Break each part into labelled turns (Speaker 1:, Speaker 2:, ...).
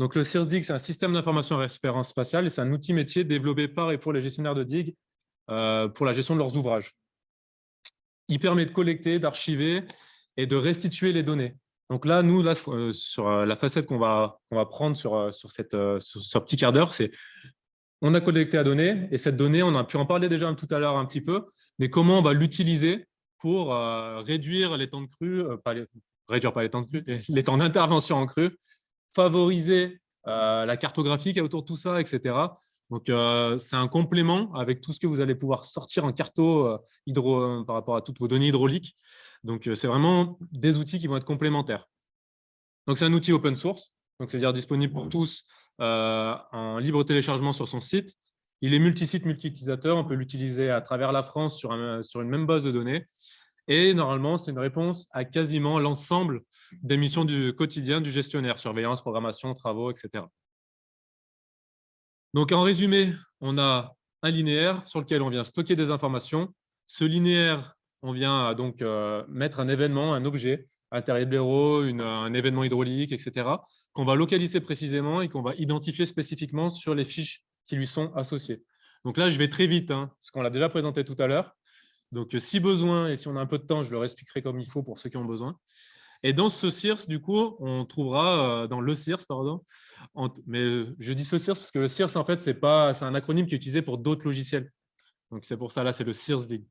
Speaker 1: Donc, le CIRS-DIG, c'est un système d'information référence spatiale et c'est un outil métier développé par et pour les gestionnaires de digues pour la gestion de leurs ouvrages. Il permet de collecter, d'archiver et de restituer les données. Donc là, nous, là, sur la facette qu'on va prendre sur ce petit quart d'heure, c'est on a collecté la donnée et cette donnée, on a pu en parler déjà tout à l'heure un petit peu, mais comment on va l'utiliser pour réduire les temps de crue, réduire pas les temps de crue, les temps d'intervention en crue, favoriser la cartographie qui est autour de tout ça, etc. Donc, c'est un complément avec tout ce que vous allez pouvoir sortir en carto par rapport à toutes vos données hydrauliques. Donc, c'est vraiment des outils qui vont être complémentaires. Donc, c'est un outil open source, donc c'est-à-dire disponible pour tous en libre téléchargement sur son site. Il est multi-site, multi-utilisateur. On peut l'utiliser à travers la France sur une même base de données. Et normalement, c'est une réponse à quasiment l'ensemble des missions du quotidien du gestionnaire, surveillance, programmation, travaux, etc. Donc, en résumé, on a un linéaire sur lequel on vient stocker des informations. Ce linéaire, on vient donc mettre un événement, un objet, un terrier de blaireau, un événement hydraulique, etc., qu'on va localiser précisément et qu'on va identifier spécifiquement sur les fiches qui lui sont associées. Donc là, je vais très vite, parce qu'on l'a déjà présenté tout à l'heure. Donc, si besoin, et si on a un peu de temps, je le expliquerai comme il faut pour ceux qui ont besoin. Et dans ce CIRS, du coup, on trouvera, dans le CIRS, pardon, mais je dis ce CIRS parce que le CIRS, en fait, c'est un acronyme qui est utilisé pour d'autres logiciels. Donc, c'est pour ça, là, c'est le CIRS-DIG.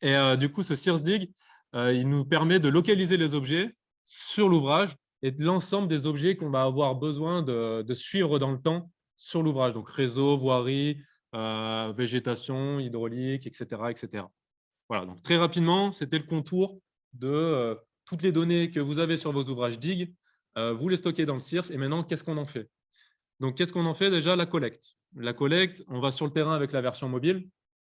Speaker 1: Et du coup, ce CIRS-DIG, il nous permet de localiser les objets sur l'ouvrage et de l'ensemble des objets qu'on va avoir besoin de suivre dans le temps sur l'ouvrage. Donc, réseau, voirie, végétation, hydraulique, etc., etc. Voilà, donc très rapidement, c'était le contour de toutes les données que vous avez sur vos ouvrages DIG. Vous les stockez dans le CIRS et maintenant, qu'est-ce qu'on en fait? Donc, qu'est-ce qu'on en fait déjà? La collecte. La collecte, on va sur le terrain avec la version mobile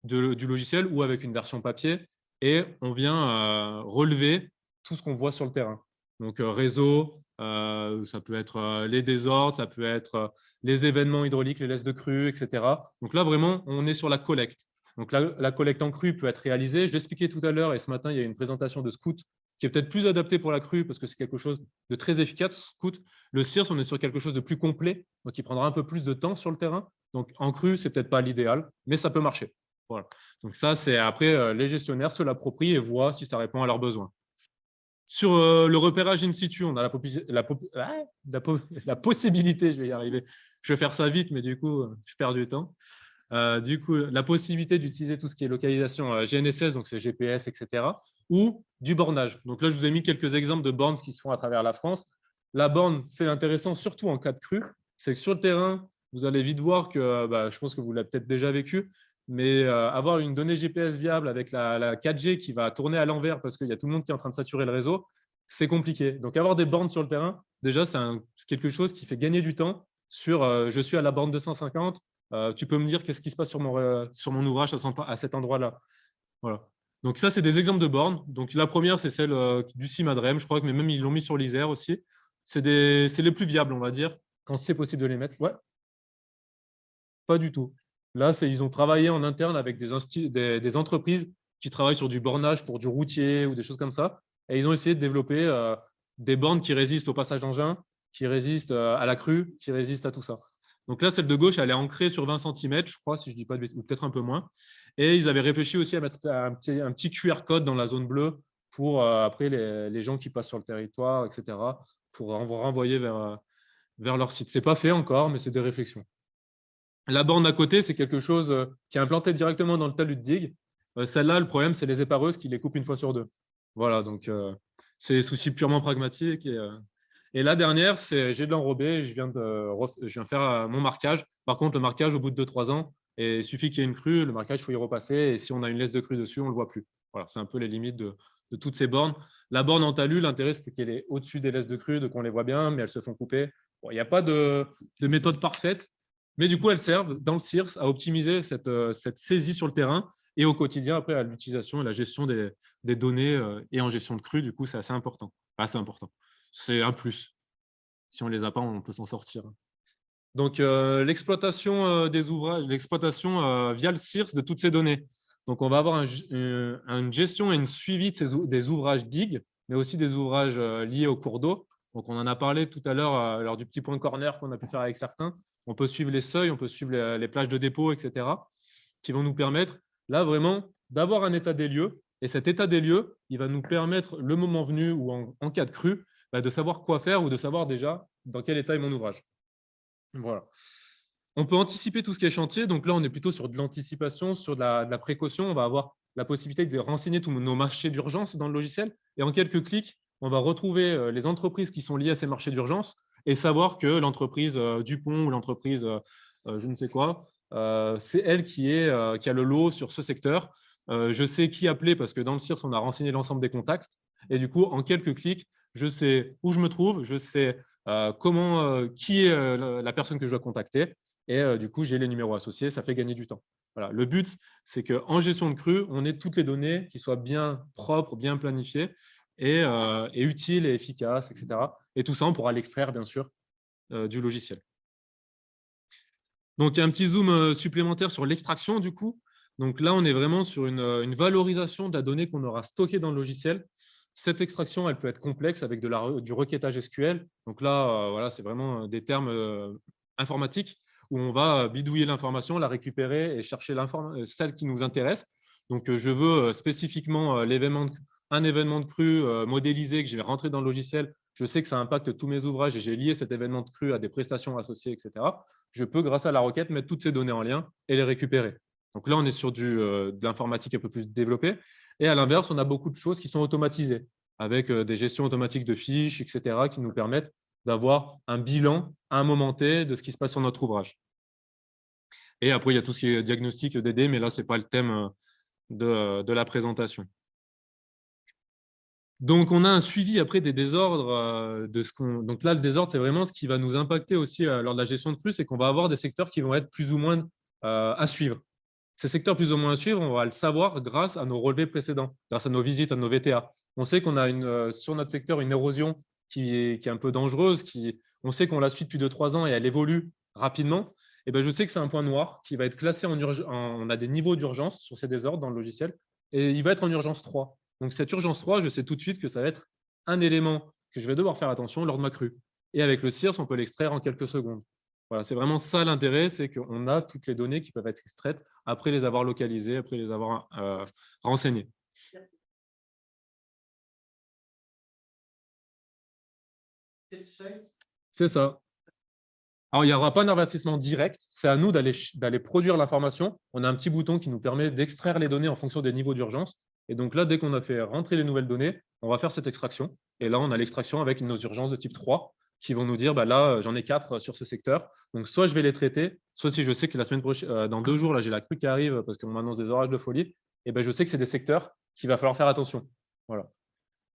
Speaker 1: du logiciel ou avec une version papier et on vient relever tout ce qu'on voit sur le terrain. Donc, réseau, ça peut être les désordres, ça peut être les événements hydrauliques, les laisses de crue, etc. Donc là, vraiment, on est sur la collecte. Donc, la collecte en crue peut être réalisée. Je l'expliquais tout à l'heure et ce matin, il y a une présentation de Scout qui est peut-être plus adaptée pour la crue parce que c'est quelque chose de très efficace. Scout, le CIRS, on est sur quelque chose de plus complet, donc il prendra un peu plus de temps sur le terrain. Donc, en crue, ce n'est peut-être pas l'idéal, mais ça peut marcher. Voilà. Donc, ça, c'est après, les gestionnaires se l'approprient et voient si ça répond à leurs besoins. Sur le repérage in situ, on a la possibilité, je vais y arriver, je vais faire ça vite, mais du coup, je perds du temps. Du coup, la possibilité d'utiliser tout ce qui est localisation GNSS, donc c'est GPS, etc., ou du bornage. Donc là, je vous ai mis quelques exemples de bornes qui se font à travers la France. La borne, c'est intéressant, surtout en cas de crue, c'est que sur le terrain, vous allez vite voir que, je pense que vous l'avez peut-être déjà vécu, mais avoir une donnée GPS viable avec la 4G qui va tourner à l'envers parce qu'il y a tout le monde qui est en train de saturer le réseau, c'est compliqué. Donc, avoir des bornes sur le terrain, déjà, c'est quelque chose qui fait gagner du temps sur je suis à la borne 250, tu peux me dire qu'est-ce qui se passe sur mon ouvrage à cet endroit-là. Voilà. Donc, ça, c'est des exemples de bornes. Donc, la première, c'est celle du CIMADREM. Je crois que même ils l'ont mis sur l'Isère aussi. C'est les plus viables, on va dire, quand c'est possible de les mettre. Ouais, pas du tout. Là, ils ont travaillé en interne avec des entreprises qui travaillent sur du bornage pour du routier ou des choses comme ça. Et ils ont essayé de développer des bornes qui résistent au passage d'engin, qui résistent à la crue, qui résistent à tout ça. Donc là, celle de gauche, elle est ancrée sur 20 cm, je crois, si je ne dis pas de bêtises, ou peut-être un peu moins. Et ils avaient réfléchi aussi à mettre un petit QR code dans la zone bleue pour après les gens qui passent sur le territoire, etc., pour renvoyer vers leur site. Ce n'est pas fait encore, mais c'est des réflexions. La borne à côté, c'est quelque chose qui est implanté directement dans le talus de digue. Celle-là, le problème, c'est les épareuses qui les coupent une fois sur deux. Voilà, donc c'est des soucis purement pragmatiques. Et la dernière, c'est j'ai de l'enrobé, je viens faire mon marquage. Par contre, le marquage, au bout de 2-3 ans, et il suffit qu'il y ait une crue, le marquage, il faut y repasser. Et si on a une laisse de crue dessus, on ne le voit plus. Voilà, c'est un peu les limites de toutes ces bornes. La borne en talus, l'intérêt, c'est qu'elle est au-dessus des laisses de crue, donc on les voit bien, mais elles se font couper. Bon, il n'y a pas de méthode parfaite. Mais du coup, elles servent dans le CIRS à optimiser cette saisie sur le terrain et au quotidien, après, à l'utilisation et la gestion des données et en gestion de crue. Du coup, c'est assez important. Assez important. C'est un plus. Si on ne les a pas, on peut s'en sortir. Donc, l'exploitation des ouvrages, l'exploitation via le CIRS de toutes ces données. Donc, on va avoir une gestion et une suivi des ouvrages DIG, mais aussi des ouvrages liés au cours d'eau. Donc, on en a parlé tout à l'heure lors du petit point corner qu'on a pu faire avec certains. On peut suivre les seuils, on peut suivre les plages de dépôt, etc., qui vont nous permettre, là, vraiment, d'avoir un état des lieux. Et cet état des lieux, il va nous permettre, le moment venu ou en cas de crue, de savoir quoi faire ou de savoir déjà dans quel état est mon ouvrage. Voilà. On peut anticiper tout ce qui est chantier. Donc là, on est plutôt sur de l'anticipation, sur de la précaution. On va avoir la possibilité de renseigner tous nos marchés d'urgence dans le logiciel. Et en quelques clics, on va retrouver les entreprises qui sont liées à ces marchés d'urgence et savoir que l'entreprise Dupont ou l'entreprise je ne sais quoi, c'est elle qui a le lot sur ce secteur. Je sais qui appeler parce que dans le CIRS, on a renseigné l'ensemble des contacts. Et du coup, en quelques clics, je sais où je me trouve, je sais qui est la personne que je dois contacter. Et du coup, j'ai les numéros associés, ça fait gagner du temps. Voilà. Le but, c'est qu'en gestion de crue, on ait toutes les données qui soient bien propres, bien planifiées et utiles et efficaces, etc. Et tout ça, on pourra l'extraire, bien sûr, du logiciel. Donc, un petit zoom supplémentaire sur l'extraction, du coup. Donc là, on est vraiment sur une valorisation de la donnée qu'on aura stockée dans le logiciel. Cette extraction, elle peut être complexe avec du requêtage SQL. Donc là, voilà, c'est vraiment des termes informatiques où on va bidouiller l'information, la récupérer et chercher celle qui nous intéresse. Donc, je veux spécifiquement un événement de crue modélisé que je vais rentrer dans le logiciel. Je sais que ça impacte tous mes ouvrages et j'ai lié cet événement de crue à des prestations associées, etc. Je peux, grâce à la requête, mettre toutes ces données en lien et les récupérer. Donc là, on est sur de l'informatique un peu plus développée. Et à l'inverse, on a beaucoup de choses qui sont automatisées, avec des gestions automatiques de fiches, etc., qui nous permettent d'avoir un bilan à un moment T de ce qui se passe sur notre ouvrage. Et après, il y a tout ce qui est diagnostic DD, mais là, ce n'est pas le thème de la présentation. Donc, on a un suivi après des désordres. Donc là, le désordre, c'est vraiment ce qui va nous impacter aussi lors de la gestion de crue, c'est qu'on va avoir des secteurs qui vont être plus ou moins à suivre. Ces secteurs plus ou moins à suivre, on va le savoir grâce à nos relevés précédents, grâce à nos visites, à nos VTA. On sait qu'on a sur notre secteur une érosion qui est un peu dangereuse, on sait qu'on la suit depuis 2-3 ans et elle évolue rapidement. Et ben, je sais que c'est un point noir qui va être classé en urgence. On a des niveaux d'urgence sur ces désordres dans le logiciel et il va être en urgence 3. Donc, cette urgence 3, je sais tout de suite que ça va être un élément que je vais devoir faire attention lors de ma crue. Et avec le CIRS, on peut l'extraire en quelques secondes. Voilà, c'est vraiment ça l'intérêt, c'est qu'on a toutes les données qui peuvent être extraites après les avoir localisées, après les avoir renseignées. C'est ça. Alors, il n'y aura pas d'avertissement direct. C'est à nous d'aller produire l'information. On a un petit bouton qui nous permet d'extraire les données en fonction des niveaux d'urgence. Et donc là, dès qu'on a fait rentrer les nouvelles données, on va faire cette extraction. Et là, on a l'extraction avec nos urgences de type 3 qui vont nous dire, là, j'en ai 4 sur ce secteur. Donc, soit je vais les traiter, soit si je sais que la semaine prochaine, dans 2 jours, là, j'ai la crue qui arrive parce qu'on m'annonce des orages de folie, et ben, je sais que c'est des secteurs qu'il va falloir faire attention. Voilà.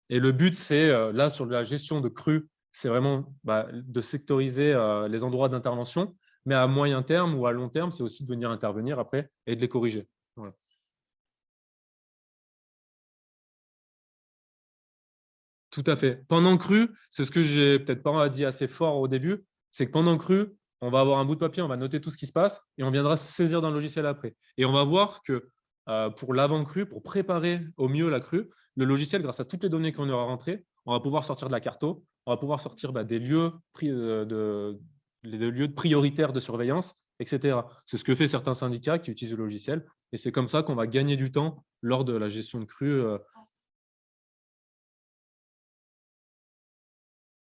Speaker 1: Et le but, c'est là, sur la gestion de crues, c'est vraiment de sectoriser les endroits d'intervention, mais à moyen terme ou à long terme, c'est aussi de venir intervenir après et de les corriger. Voilà. Tout à fait. Pendant crue, c'est ce que j'ai peut-être pas dit assez fort au début, c'est que pendant crue, on va avoir un bout de papier, on va noter tout ce qui se passe et on viendra saisir dans le logiciel après. Et on va voir que pour l'avant-crue, pour préparer au mieux la crue, le logiciel, grâce à toutes les données qu'on aura rentrées, on va pouvoir sortir de la carto, on va pouvoir sortir des lieux les lieux prioritaires de surveillance, etc. C'est ce que fait certains syndicats qui utilisent le logiciel et c'est comme ça qu'on va gagner du temps lors de la gestion de crue.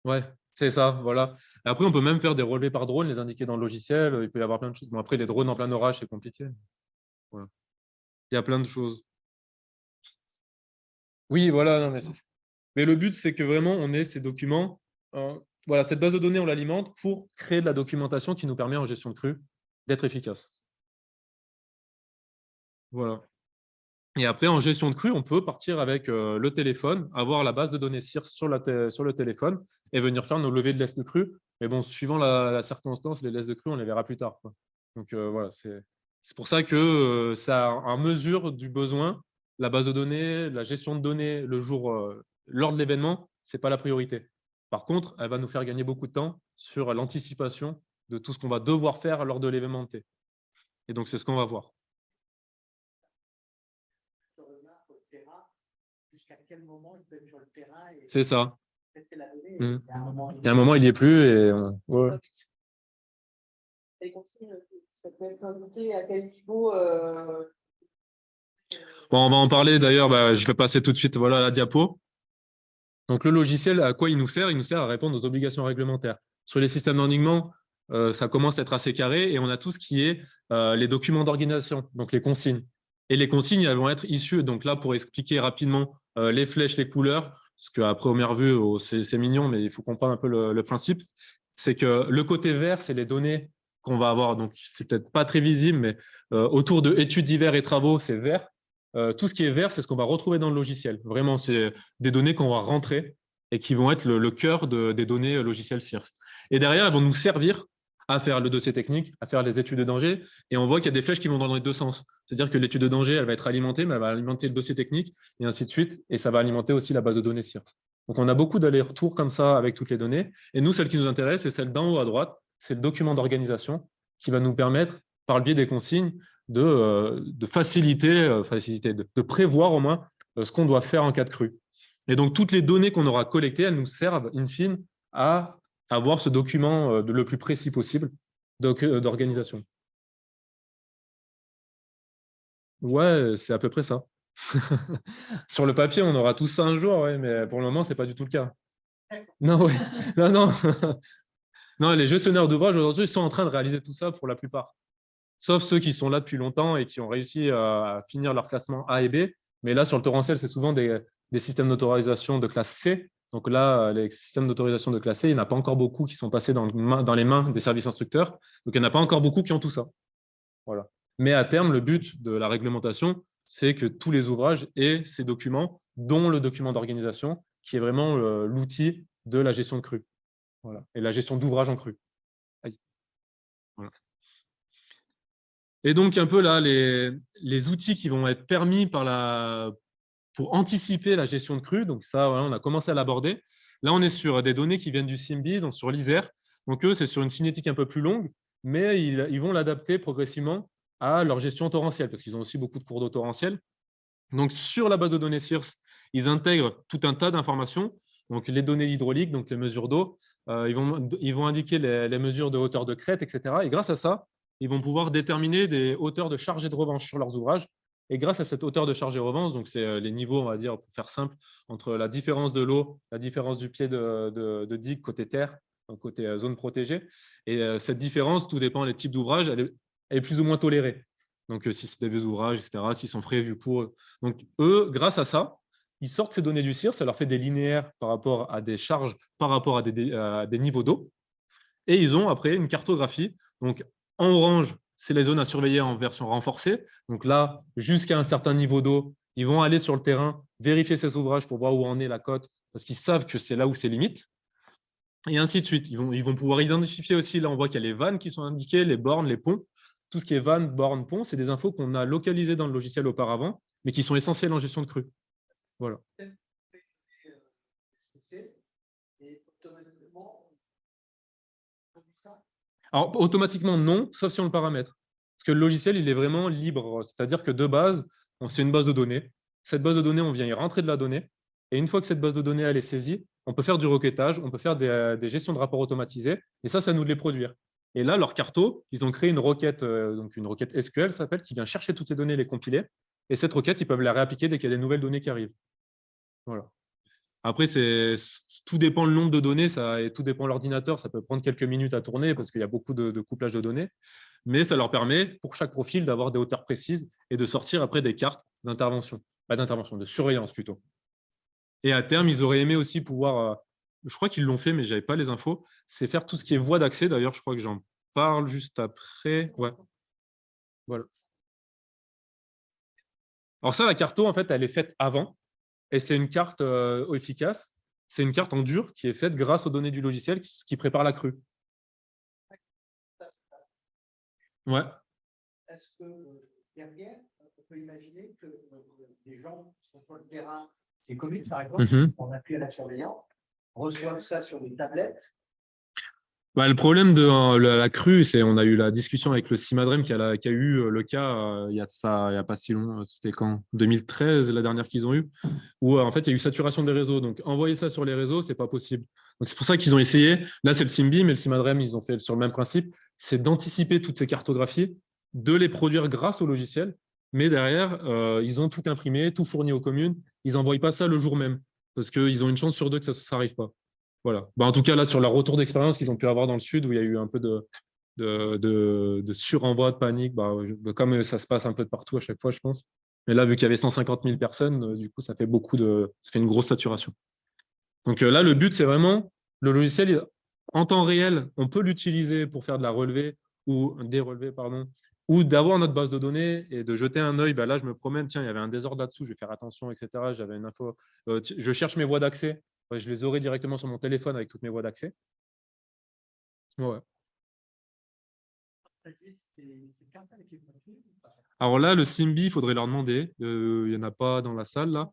Speaker 1: Ouais, c'est ça, voilà. Après, on peut même faire des relevés par drone, les indiquer dans le logiciel. Il peut y avoir plein de choses. Bon, après, les drones en plein orage, c'est compliqué. Voilà. Il y a plein de choses. Oui, voilà. Non, mais le but, c'est que vraiment, on ait ces documents. Voilà, cette base de données, on l'alimente pour créer de la documentation qui nous permet, en gestion de crue, d'être efficace. Voilà. Et après, en gestion de crue, on peut partir avec le téléphone, avoir la base de données CIRS sur le téléphone et venir faire nos levées de laisse de crue. Mais bon, suivant la circonstance, les laisses de crue, on les verra plus tard, quoi. Donc voilà, c'est pour ça que ça, en mesure du besoin, la base de données, la gestion de données lors de l'événement, ce n'est pas la priorité. Par contre, elle va nous faire gagner beaucoup de temps sur l'anticipation de tout ce qu'on va devoir faire lors de l'événement T. Et donc, c'est ce qu'on va voir.
Speaker 2: Jusqu'à quel moment il peut être sur le terrain
Speaker 1: C'est ça. Il y a un moment, il n'y est plus. Et, ouais.
Speaker 2: Les consignes, ça peut être indiqué à quel niveau.
Speaker 1: Bon, on va en parler d'ailleurs. Bah, je vais passer tout de suite voilà, à la diapo. Donc, le logiciel, à quoi il nous sert? Il nous sert à répondre aux obligations réglementaires. Sur les systèmes d'endiguement, ça commence à être assez carré et on a tout ce qui est les documents d'organisation, donc les consignes. Et les consignes, elles vont être issues. Donc là, pour expliquer rapidement les flèches, les couleurs, parce qu'à première vue, oh, c'est mignon, mais il faut comprendre un peu le principe. C'est que le côté vert, c'est les données qu'on va avoir. Donc, c'est peut-être pas très visible, mais autour de études divers et travaux, c'est vert. Tout ce qui est vert, c'est ce qu'on va retrouver dans le logiciel. Vraiment, c'est des données qu'on va rentrer et qui vont être le cœur des données logicielles CIRS. Et derrière, elles vont nous servir à faire le dossier technique, à faire les études de danger. Et on voit qu'il y a des flèches qui vont dans les deux sens. C'est-à-dire que l'étude de danger, elle va être alimentée, mais elle va alimenter le dossier technique et ainsi de suite. Et ça va alimenter aussi la base de données CIRS. Donc, on a beaucoup d'allers-retours comme ça avec toutes les données. Et nous, celle qui nous intéresse, c'est celle d'en haut à droite. C'est le document d'organisation qui va nous permettre, par le biais des consignes, de faciliter, de prévoir au moins ce qu'on doit faire en cas de crue. Et donc, toutes les données qu'on aura collectées, elles nous servent, in fine, à avoir ce document le plus précis possible d'organisation. Ouais, c'est à peu près ça. Sur le papier, on aura tout ça un jour, ouais, mais pour le moment, ce n'est pas du tout le cas. Non, ouais. Non, non. Non, les gestionnaires d'ouvrages aujourd'hui sont en train de réaliser tout ça pour la plupart. Sauf ceux qui sont là depuis longtemps et qui ont réussi à finir leur classement A et B. Mais là, sur le torrentiel, c'est souvent des systèmes d'autorisation de classe C. Donc là, les systèmes d'autorisation de classe C, il n'y en a pas encore beaucoup qui sont passés dans les mains des services instructeurs. Donc il n'y en a pas encore beaucoup qui ont tout ça. Voilà. Mais à terme, le but de la réglementation, c'est que tous les ouvrages aient ces documents, dont le document d'organisation, qui est vraiment l'outil de la gestion de crue. Voilà. Et la gestion d'ouvrages en crue. Voilà. Et donc, un peu là, les outils qui vont être permis pour anticiper la gestion de crue. Donc, ça, voilà, on a commencé à l'aborder. Là, on est sur des données qui viennent du SIMBI, donc sur l'ISER. Donc, eux, c'est sur une cinétique un peu plus longue, mais ils vont l'adapter progressivement à leur gestion torrentielle, parce qu'ils ont aussi beaucoup de cours d'eau torrentielle. Donc, sur la base de données CIRS, ils intègrent tout un tas d'informations. Donc, les données hydrauliques, donc les mesures d'eau, ils vont indiquer les mesures de hauteur de crête, etc. Et grâce à ça, ils vont pouvoir déterminer des hauteurs de charge et de revanche sur leurs ouvrages. Et grâce à cette hauteur de charge et revanche, donc c'est les niveaux, on va dire, pour faire simple, entre la différence de l'eau, la différence du pied de digue côté terre, donc côté zone protégée. Et cette différence, tout dépend des types d'ouvrages, elle est plus ou moins tolérée. Donc, si c'est des vieux ouvrages, etc., s'ils sont prévus pour. Donc, eux, grâce à ça, ils sortent ces données du CIR, ça leur fait des linéaires par rapport à des charges, par rapport à des niveaux d'eau. Et ils ont après une cartographie. Donc, en orange, c'est les zones à surveiller en version renforcée. Donc là, jusqu'à un certain niveau d'eau, ils vont aller sur le terrain, vérifier ces ouvrages pour voir où en est la côte, parce qu'ils savent que c'est là où c'est limite. Et ainsi de suite. Ils vont pouvoir identifier aussi, là on voit qu'il y a les vannes qui sont indiquées, les bornes, les ponts. Tout ce qui est vannes, bornes, ponts, c'est des infos qu'on a localisées dans le logiciel auparavant, mais qui sont essentielles en gestion de crue. Voilà. Alors, automatiquement, non, sauf si on le paramètre. Parce que le logiciel, il est vraiment libre. C'est-à-dire que de base, c'est une base de données. Cette base de données, on vient y rentrer de la donnée. Et une fois que cette base de données elle est saisie, on peut faire du requêtage, on peut faire des gestions de rapports automatisés. Et ça nous de les produire. Et là, leur carto, ils ont créé une requête, donc une requête SQL, ça s'appelle, qui vient chercher toutes ces données et les compiler. Et cette requête, ils peuvent la réappliquer dès qu'il y a des nouvelles données qui arrivent. Voilà. Après, tout dépend le nombre de données, et tout dépend de l'ordinateur. Ça peut prendre quelques minutes à tourner parce qu'il y a beaucoup de couplage de données. Mais ça leur permet, pour chaque profil, d'avoir des hauteurs précises et de sortir après des cartes d'intervention. Pas d'intervention, de surveillance plutôt. Et à terme, ils auraient aimé aussi pouvoir, je crois qu'ils l'ont fait, mais je n'avais pas les infos, c'est faire tout ce qui est voie d'accès. D'ailleurs, je crois que j'en parle juste après. Ouais. Voilà. Alors ça, la carto, en fait, elle est faite avant. Et c'est une carte efficace. C'est une carte en dur qui est faite grâce aux données du logiciel qui prépare la crue. Ouais.
Speaker 3: Est-ce que derrière, on peut imaginer que les gens qui sont sur le terrain, c'est Covid par exemple, on appuie à la surveillance, reçoivent ça sur des tablettes
Speaker 1: Bah, le problème de la crue, c'est on a eu la discussion avec le CIMADREM qui a eu le cas il y a de ça, il n'y a pas si long, c'était quand? 2013, la dernière qu'ils ont eue, où en fait il y a eu saturation des réseaux. Donc envoyer ça sur les réseaux, c'est pas possible. Donc c'est pour ça qu'ils ont essayé. Là, c'est le CIMBI, mais le CIMADREM, ils ont fait sur le même principe, c'est d'anticiper toutes ces cartographies, de les produire grâce au logiciel, mais derrière, ils ont tout imprimé, tout fourni aux communes. Ils n'envoient pas ça le jour même, parce qu'ils ont une chance sur deux que ça n'arrive pas. Voilà. Bah, en tout cas, là, sur leur retour d'expérience qu'ils ont pu avoir dans le sud, où il y a eu un peu de surenvoi, de panique, comme ça se passe un peu de partout à chaque fois, je pense. Mais là, vu qu'il y avait 150 000 personnes, du coup, ça fait une grosse saturation. Donc là, le but, c'est vraiment, le logiciel, en temps réel, on peut l'utiliser pour faire de la relevée ou des relevés, pardon, ou d'avoir notre base de données et de jeter un œil. Bah, là, je me promène, tiens, il y avait un désordre là-dessous, je vais faire attention, etc. J'avais une info. Je cherche mes voies d'accès. Je les aurai directement sur mon téléphone avec toutes mes voies d'accès. Ouais. Alors là, le SIMBI, il faudrait leur demander. Il n'y en a pas dans la salle, là.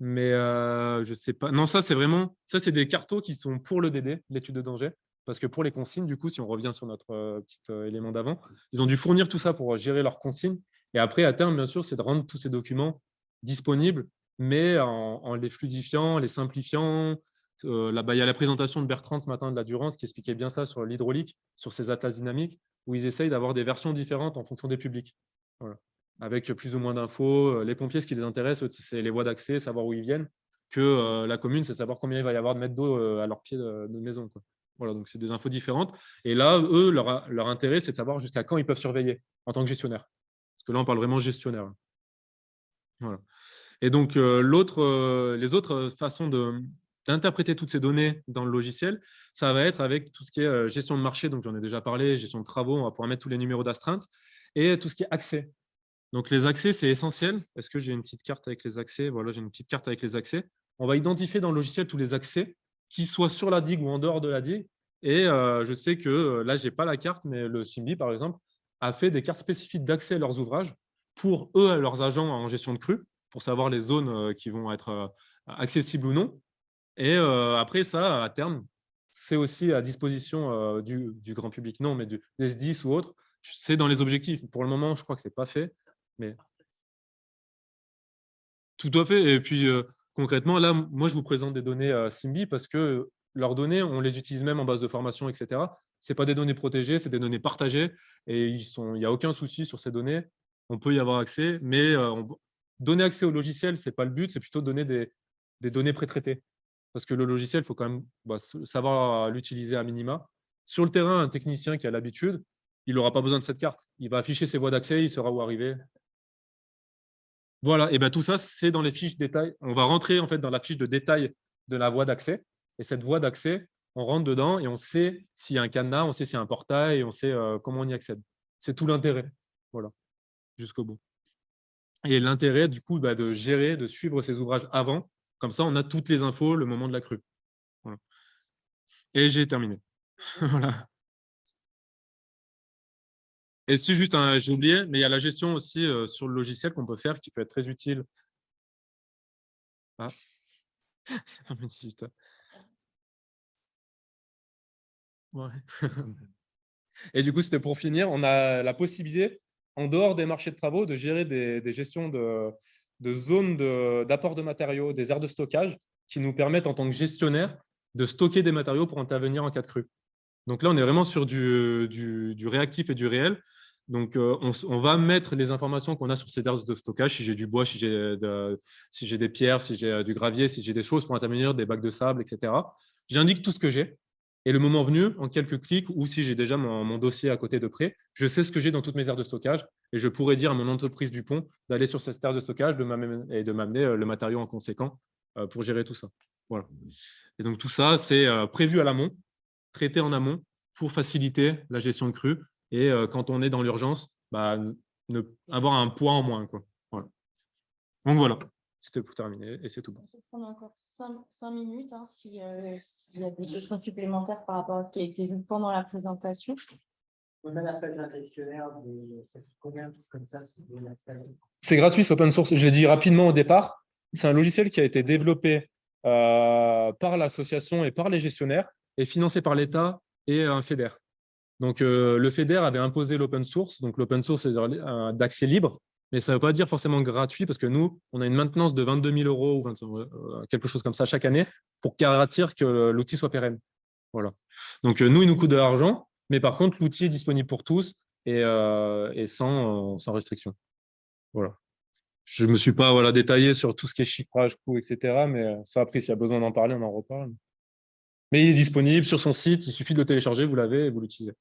Speaker 1: Mais je ne sais pas. Non, ça, c'est des cartos qui sont pour le DD, l'étude de danger. Parce que pour les consignes, du coup, si on revient sur notre petit élément d'avant, ils ont dû fournir tout ça pour gérer leurs consignes. Et après, à terme, bien sûr, c'est de rendre tous ces documents disponibles, mais en les fluidifiant, les simplifiant. Là, il y a la présentation de Bertrand ce matin de la Durance qui expliquait bien ça sur l'hydraulique, sur ces atlas dynamiques, où ils essayent d'avoir des versions différentes en fonction des publics. Voilà. Avec plus ou moins d'infos. Les pompiers, ce qui les intéresse, c'est les voies d'accès, savoir où ils viennent, que la commune, c'est savoir combien il va y avoir de mètres d'eau à leur pied de maison, quoi. Voilà, donc c'est des infos différentes. Et là, eux, leur intérêt, c'est de savoir jusqu'à quand ils peuvent surveiller en tant que gestionnaire. Parce que là, on parle vraiment gestionnaire. Voilà. Et donc, les autres façons d'interpréter toutes ces données dans le logiciel, ça va être avec tout ce qui est gestion de marché, donc j'en ai déjà parlé, gestion de travaux, on va pouvoir mettre tous les numéros d'astreinte, et tout ce qui est accès. Donc, les accès, c'est essentiel. Est-ce que j'ai une petite carte avec les accès? Voilà, j'ai une petite carte avec les accès. On va identifier dans le logiciel tous les accès, qui soient sur la digue ou en dehors de la digue. Et je sais que là, je n'ai pas la carte, mais le SIMBI, par exemple, a fait des cartes spécifiques d'accès à leurs ouvrages pour eux, leurs agents en gestion de crue, pour savoir les zones qui vont être accessibles ou non. Et après ça, à terme, c'est aussi à disposition du grand public, non, mais des SDIS ou autres. C'est dans les objectifs. Pour le moment, je crois que ce n'est pas fait. Mais tout à fait. Et puis, concrètement, là, moi, je vous présente des données SIMBI parce que leurs données, on les utilise même en base de formation, etc. Ce n'est pas des données protégées, c'est des données partagées. Et il n'y a aucun souci sur ces données. On peut y avoir accès, mais donner accès au logiciel, ce n'est pas le but, c'est plutôt donner des données pré-traitées. Parce que le logiciel, il faut quand même savoir l'utiliser à minima. Sur le terrain, un technicien qui a l'habitude, il n'aura pas besoin de cette carte. Il va afficher ses voies d'accès, il saura où arriver. Voilà, et bien tout ça, c'est dans les fiches détails. On va rentrer en fait dans la fiche de détail de la voie d'accès. Et cette voie d'accès, on rentre dedans et on sait s'il y a un cadenas, on sait s'il y a un portail, on sait comment on y accède. C'est tout l'intérêt. Voilà, jusqu'au bout. Et l'intérêt, du coup, de gérer, de suivre ces ouvrages avant. Comme ça, on a toutes les infos le moment de la crue. Voilà. Et j'ai terminé. Voilà. Et c'est juste, j'ai oublié, mais il y a la gestion aussi sur le logiciel qu'on peut faire qui peut être très utile. Ah, c'est pas une histoire. Ouais. Et du coup, c'était pour finir, on a la possibilité, en dehors des marchés de travaux, de gérer des gestions de zones d'apport de matériaux, des aires de stockage qui nous permettent, en tant que gestionnaire, de stocker des matériaux pour intervenir en cas de crue. Donc là, on est vraiment sur du réactif et du réel. Donc, on va mettre les informations qu'on a sur ces aires de stockage, si j'ai du bois, si j'ai des pierres, si j'ai du gravier, si j'ai des choses pour intervenir, des bacs de sable, etc. J'indique tout ce que j'ai. Et le moment venu, en quelques clics, ou si j'ai déjà mon dossier à côté de près, je sais ce que j'ai dans toutes mes aires de stockage et je pourrais dire à mon entreprise du pont d'aller sur cette aire de stockage et de m'amener le matériau en conséquent pour gérer tout ça. Voilà. Et donc, tout ça, c'est prévu à l'amont, traité en amont pour faciliter la gestion de crue et quand on est dans l'urgence, avoir un poids en moins, quoi. Voilà. Donc, voilà. C'était pour terminer et c'est tout bon.
Speaker 2: On peut prendre encore 5 minutes s'il y a des questions supplémentaires par rapport à ce qui a été vu pendant la présentation.
Speaker 1: C'est gratuit, c'est open source. Je l'ai dit rapidement au départ. C'est un logiciel qui a été développé par l'association et par les gestionnaires et financé par l'État et un FEDER. Donc, le FEDER avait imposé l'open source. Donc, l'open source, c'est d'accès libre, mais ça ne veut pas dire forcément gratuit parce que nous, on a une maintenance de 22 000 € ou quelque chose comme ça chaque année pour garantir que l'outil soit pérenne. Voilà. Donc, nous, il nous coûte de l'argent, mais par contre, l'outil est disponible pour tous et sans restriction. Voilà. Je ne me suis pas détaillé sur tout ce qui est chiffrage, coût, etc. Mais ça, après, s'il y a besoin d'en parler, on en reparle. Mais il est disponible sur son site, il suffit de le télécharger, vous l'avez et vous l'utilisez.